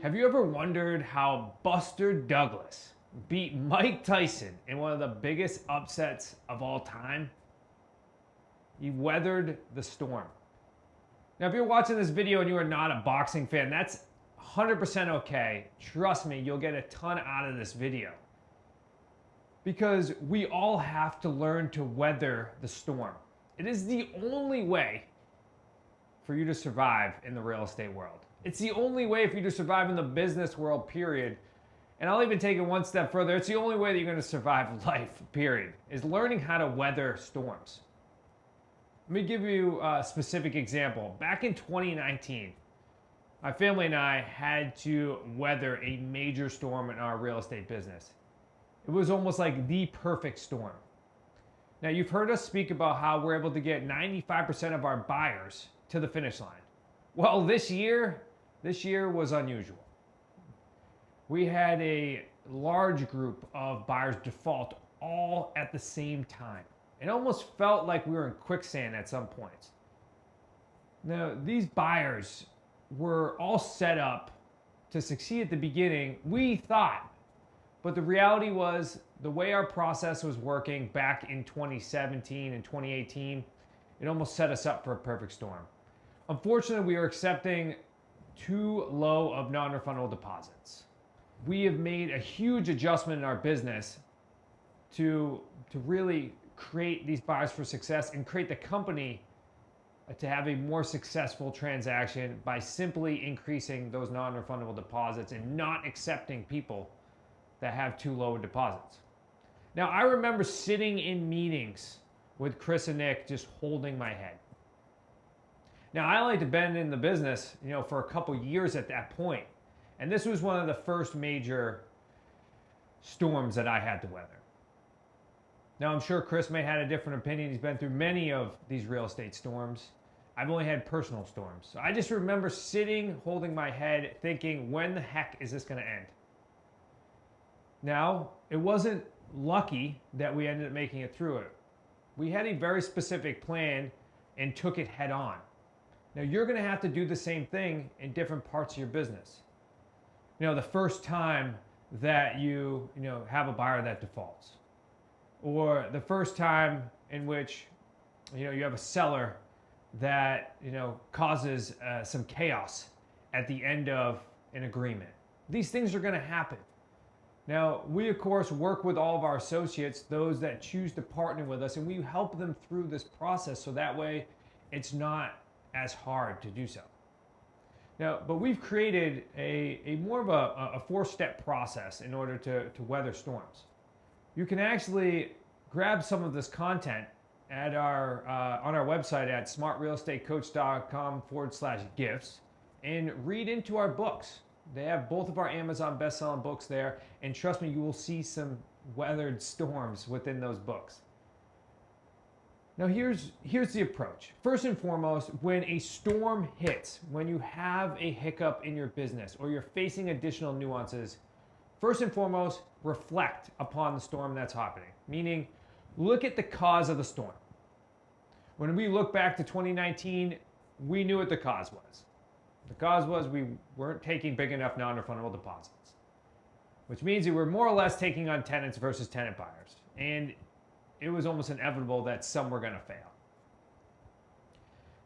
Have you ever wondered how Buster Douglas beat Mike Tyson in one of the biggest upsets of all time? He weathered the storm. Now, if you're watching this video and you are not a boxing fan, that's 100% okay. Trust me, you'll get a ton out of this video. Because we all have to learn to weather the storm. It is the only way for you to survive in the real estate world. It's the only way for you to survive in the business world, period. And I'll even take it one step further. It's the only way that you're going to survive life, period, is learning how to weather storms. Let me give you a specific example. Back in 2019, my family and I had to weather a major storm in our real estate business. It was almost like the perfect storm. Now, you've heard us speak about how we're able to get 95% of our buyers to the finish line. Well, this year was unusual. We had a large group of buyers default all at the same time. It almost felt like we were in quicksand at some points. Now, these buyers were all set up to succeed at the beginning, we thought. But the reality was, the way our process was working back in 2017 and 2018, it almost set us up for a perfect storm. Unfortunately, we are accepting too low of non-refundable deposits. We have made a huge adjustment in our business to really create these buyers for success and create the company to have a more successful transaction by simply increasing those non-refundable deposits and not accepting people that have too low deposits. Now, I remember sitting in meetings with Chris and Nick just holding my head. Now, I like to been in the business, for a couple years at that point. And this was one of the first major storms that I had to weather. Now, I'm sure Chris may have had a different opinion. He's been through many of these real estate storms. I've only had personal storms. So I just remember sitting, holding my head, thinking, when the heck is this going to end? Now, it wasn't lucky that we ended up making it through it. We had a very specific plan and took it head on. Now, you're going to have to do the same thing in different parts of your business. The first time that you have a buyer that defaults, or the first time in which you have a seller that causes some chaos at the end of an agreement. These things are going to happen. Now, we of course work with all of our associates, those that choose to partner with us, and we help them through this process so that way it's not as hard to do so. Now, but we've created a more of a four-step process in order to weather storms. You can actually grab some of this content at on our website at smartrealestatecoach.com/gifts and read into our books. They have both of our Amazon best-selling books there, and trust me, you will see some weathered storms within those books. Now, here's the approach. First and foremost, when a storm hits, when you have a hiccup in your business or you're facing additional nuances, first and foremost, reflect upon the storm that's happening. Meaning, look at the cause of the storm. When we look back to 2019, we knew what the cause was. The cause was we weren't taking big enough non-refundable deposits, which means we were more or less taking on tenants versus tenant buyers. And it was almost inevitable that some were going to fail.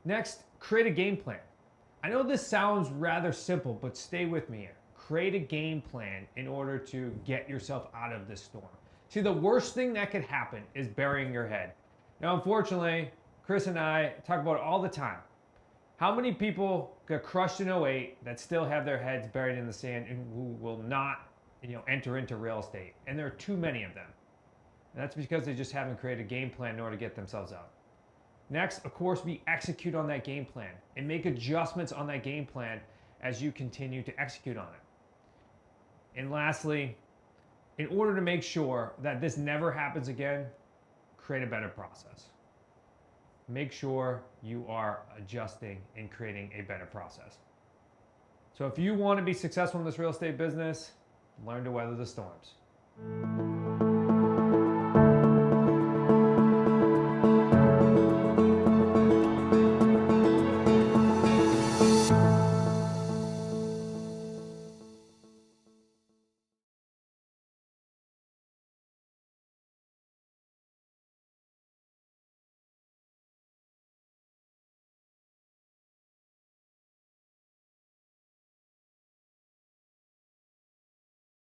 Next, create a game plan. I know this sounds rather simple, but stay with me here. Create a game plan in order to get yourself out of this storm. See, the worst thing that could happen is burying your head. Now, unfortunately, Chris and I talk about it all the time. How many people got crushed in '08 that still have their heads buried in the sand and who will not, enter into real estate? And there are too many of them. And that's because they just haven't created a game plan in order to get themselves out. Next, of course, we execute on that game plan and make adjustments on that game plan as you continue to execute on it. And lastly, in order to make sure that this never happens again, create a better process. Make sure you are adjusting and creating a better process. So if you want to be successful in this real estate business, learn to weather the storms.